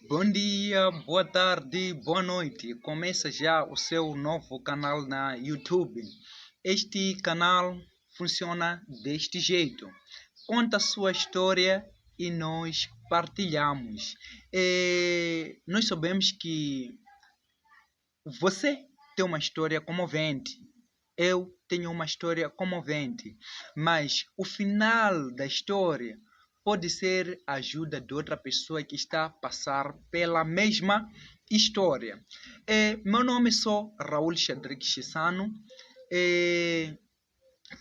Bom dia, boa tarde, boa noite. Começa já o seu novo canal na YouTube. Este canal funciona deste jeito. Conta a sua história e nós partilhamos. Nós sabemos que você tem uma história comovente. Eu tenho uma história comovente, mas o final da história pode ser a ajuda de outra pessoa que está a passar pela mesma história. Meu nome é Raul Shadrick Chissano.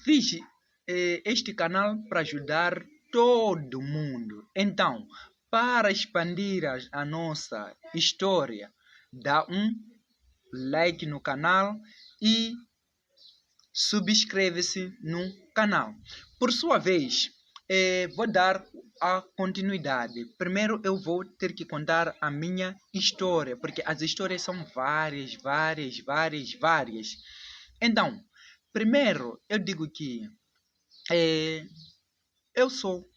Fiz este canal para ajudar todo mundo. Então, para expandir a nossa história, dá um like no canal e subscreve-se no canal. Por sua vez, vou dar a continuidade. Primeiro eu vou ter que contar a minha história, porque as histórias são várias. Então, primeiro eu digo que eu sou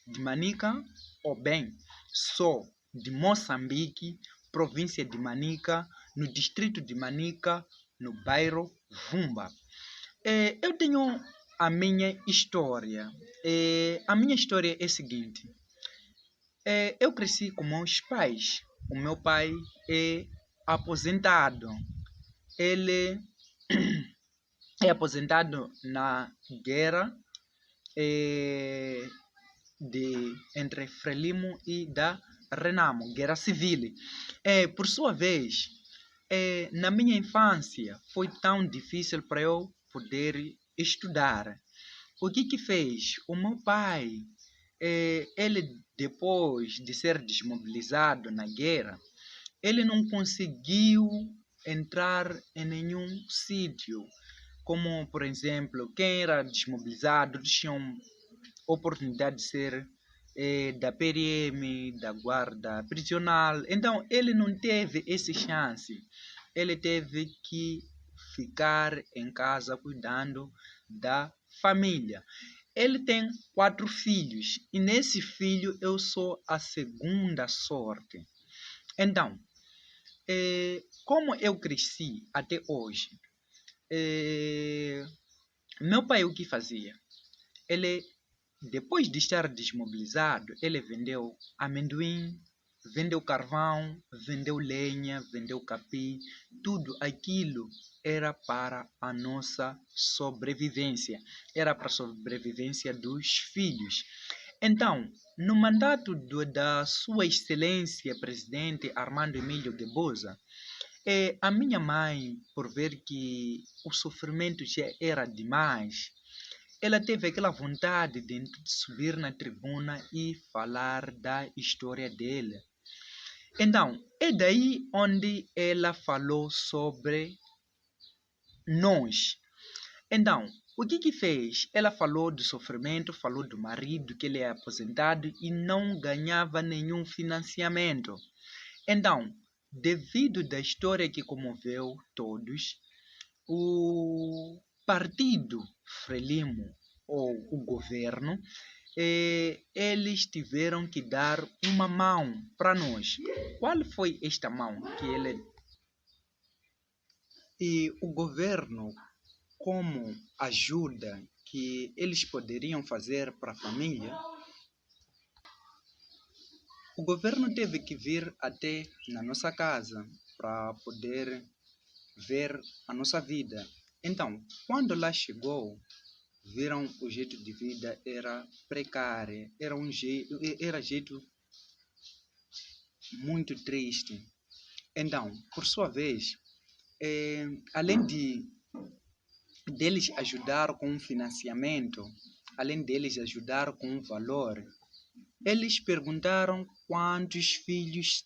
de Manica, ou bem, sou de Moçambique, província de Manica, no distrito de Manica, no bairro Vumba. Eu tenho a minha história. A minha história é a seguinte. Eu cresci com meus pais. O meu pai é aposentado. Ele é aposentado na guerra entre Frelimo e da Renamo, guerra civil. Por sua vez, na minha infância foi tão difícil para eu poder estudar. O que fez? O meu pai, ele depois de ser desmobilizado na guerra, ele não conseguiu entrar em nenhum sítio. Como, por exemplo, quem era desmobilizado tinha oportunidade de ser da PRM, da guarda prisional. Então, ele não teve essa chance. Ele teve que ficar em casa cuidando da família. Ele tem 4 filhos e nesse filho eu sou a segunda sorte. Então, como eu cresci até hoje, meu pai o que fazia? Ele, depois de estar desmobilizado, ele vendeu amendoim, vendeu carvão, vendeu lenha, vendeu capim, tudo aquilo era para a nossa sobrevivência, era para a sobrevivência dos filhos. Então, no mandato da Sua Excelência Presidente Armando Emílio Guebuza, a minha mãe, por ver que o sofrimento já era demais, ela teve aquela vontade de subir na tribuna e falar da história dele. Então, é daí onde ela falou sobre nós. Então, o que fez? Ela falou do sofrimento, falou do marido, que ele é aposentado e não ganhava nenhum financiamento. Então, devido da história que comoveu todos, o partido Frelimo, ou o governo, eles tiveram que dar uma mão para nós. Qual foi esta mão que ele... E o governo, como ajuda que eles poderiam fazer para a família, o governo teve que vir até na nossa casa para poder ver a nossa vida. Então, quando lá chegou, viram o jeito de vida era precário, era jeito muito triste. Então, por sua vez, além deles ajudar com um financiamento, além deles ajudar com um valor, eles perguntaram quantos filhos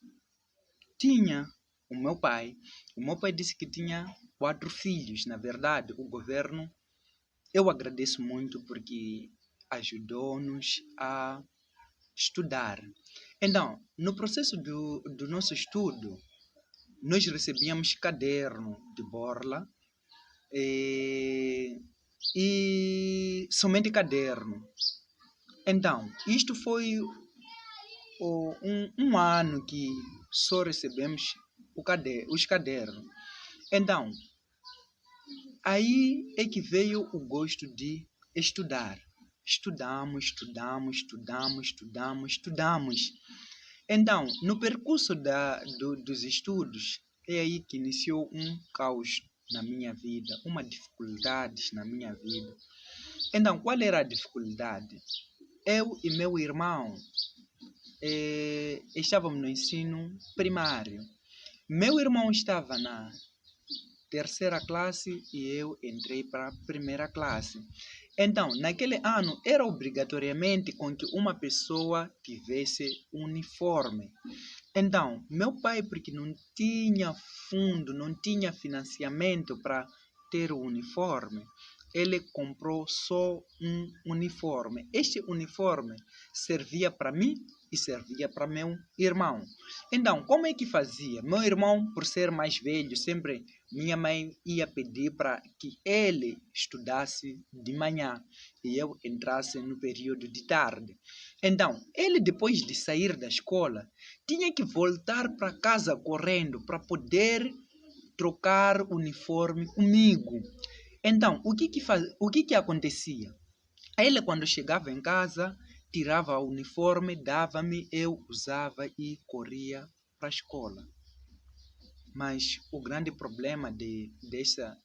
tinha o meu pai. O meu pai disse que tinha 4 filhos. Na verdade, o governo, eu agradeço muito porque ajudou-nos a estudar. Então, no processo do nosso estudo, nós recebíamos caderno de borla e somente caderno. Então, isto foi um ano que só recebemos os cadernos. Então, aí é que veio o gosto de estudar. Estudamos. Então, no percurso dos estudos, é aí que iniciou um caos na minha vida, uma dificuldade na minha vida. Então, qual era a dificuldade? Eu e meu irmão estávamos no ensino primário. Meu irmão estava na terceira classe e eu entrei para a primeira classe. Então, naquele ano, era obrigatoriamente com que uma pessoa tivesse uniforme. Então, meu pai, porque não tinha fundo, não tinha financiamento para ter o uniforme, ele comprou só um uniforme. Este uniforme servia para mim e servia para meu irmão. Então, como é que fazia? Meu irmão, por ser mais velho, sempre minha mãe ia pedir para que ele estudasse de manhã e eu entrasse no período de tarde. Então, ele depois de sair da escola, tinha que voltar para casa correndo para poder trocar uniforme comigo. Então, o que acontecia? Ele, quando chegava em casa, tirava o uniforme, dava-me, eu usava e corria para a escola. Mas o grande problema dessa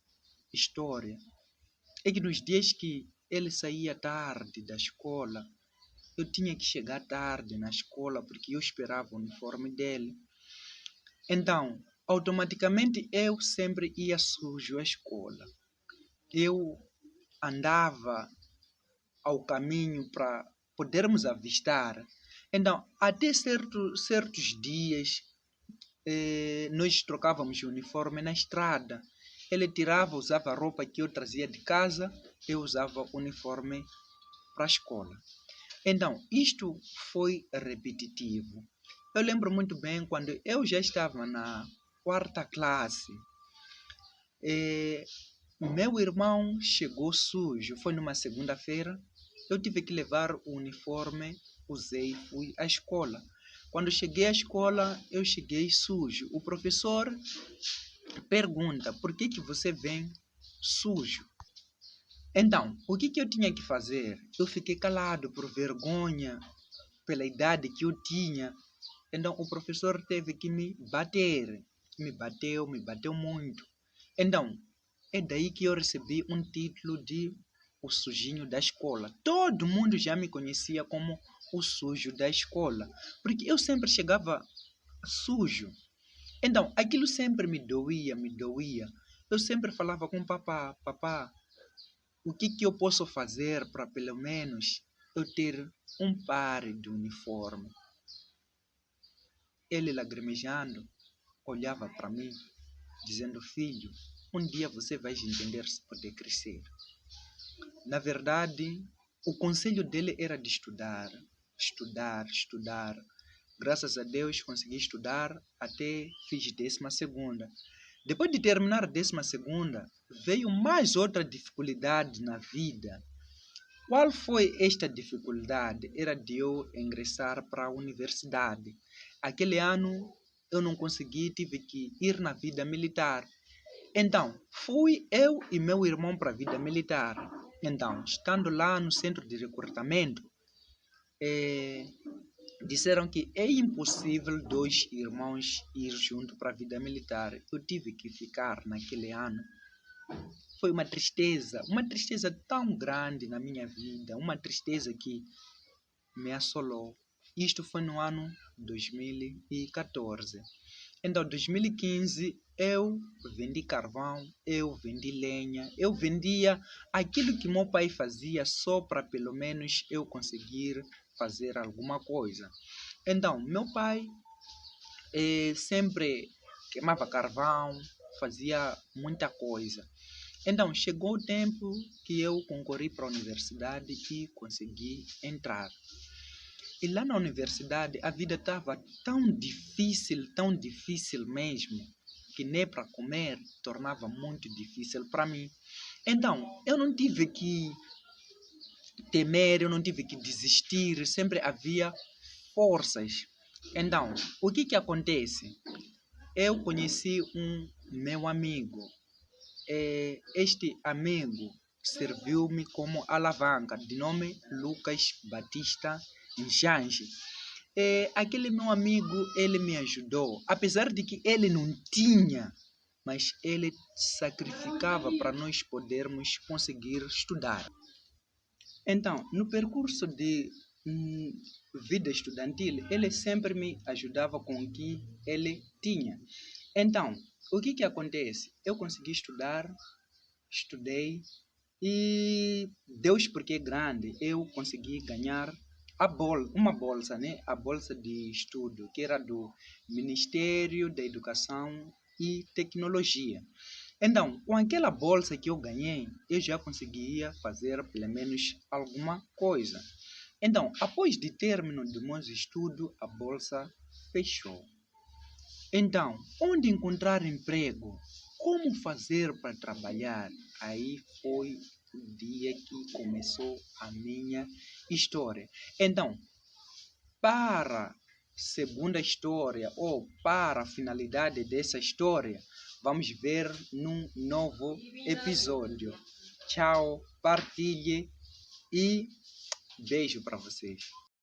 história é que nos dias que ele saía tarde da escola, eu tinha que chegar tarde na escola porque eu esperava o uniforme dele. Então, automaticamente eu sempre ia sujo à escola. Eu andava ao caminho para podermos avistar. Então, até certos dias, nós trocávamos o uniforme na estrada. Ele tirava, usava a roupa que eu trazia de casa, eu usava o uniforme para a escola. Então, isto foi repetitivo. Eu lembro muito bem quando eu já estava na quarta classe, meu irmão chegou sujo, foi numa segunda-feira, eu tive que levar o uniforme, usei e fui à escola. Quando cheguei à escola, eu cheguei sujo. O professor pergunta, por que você vem sujo? Então, o que eu tinha que fazer? Eu fiquei calado por vergonha, pela idade que eu tinha. Então, o professor teve que me bater. Me bateu muito. Então, é daí que eu recebi um título de o sujinho da escola. Todo mundo já me conhecia como o sujo da escola, porque eu sempre chegava sujo. Então, aquilo sempre me doía. Eu sempre falava com o papá, o que eu posso fazer para pelo menos eu ter um par de uniforme? Ele lagrimejando, olhava para mim, dizendo, filho, um dia você vai entender se poder crescer. Na verdade, o conselho dele era de estudar. Graças a Deus consegui estudar até fiz 12ª. Depois de terminar a 12ª, veio mais outra dificuldade na vida. Qual foi esta dificuldade? Era de eu ingressar para a universidade. Aquele ano eu não consegui, tive que ir na vida militar. Então, fui eu e meu irmão para a vida militar. Então, estando lá no centro de recrutamento, disseram que é impossível 2 irmãos ir junto para a vida militar. Eu tive que ficar naquele ano. Foi uma tristeza tão grande na minha vida, uma tristeza que me assolou. Isto foi no ano 2014. Então, em 2015, eu vendi carvão, eu vendi lenha, eu vendia aquilo que meu pai fazia só para pelo menos eu conseguir fazer alguma coisa. Então, meu pai sempre queimava carvão, fazia muita coisa. Então, chegou o tempo que eu concorri para a universidade e consegui entrar. E lá na universidade a vida estava tão difícil mesmo, que nem para comer tornava muito difícil para mim. Então, eu não tive que temer, eu não tive que desistir, sempre havia forças. Então, o que acontece? Eu conheci um meu amigo. Este amigo serviu-me como alavanca, de nome Lucas Batista Njanje. Aquele meu amigo, ele me ajudou, apesar de que ele não tinha, mas ele sacrificava para nós podermos conseguir estudar. Então, no percurso de vida estudantil, ele sempre me ajudava com o que ele tinha. Então, o que acontece? Eu consegui estudar, estudei e Deus, porque é grande, eu consegui ganhar uma bolsa, né? A bolsa de estudo, que era do Ministério da Educação e Tecnologia. Então, com aquela bolsa que eu ganhei, eu já conseguia fazer pelo menos alguma coisa. Então, após de término do meu estudo, a bolsa fechou. Então, onde encontrar emprego? Como fazer para trabalhar? Aí foi o dia que começou a minha história. Então, para a segunda história ou para a finalidade dessa história, vamos ver num novo episódio. Tchau, partilhe e beijo para vocês.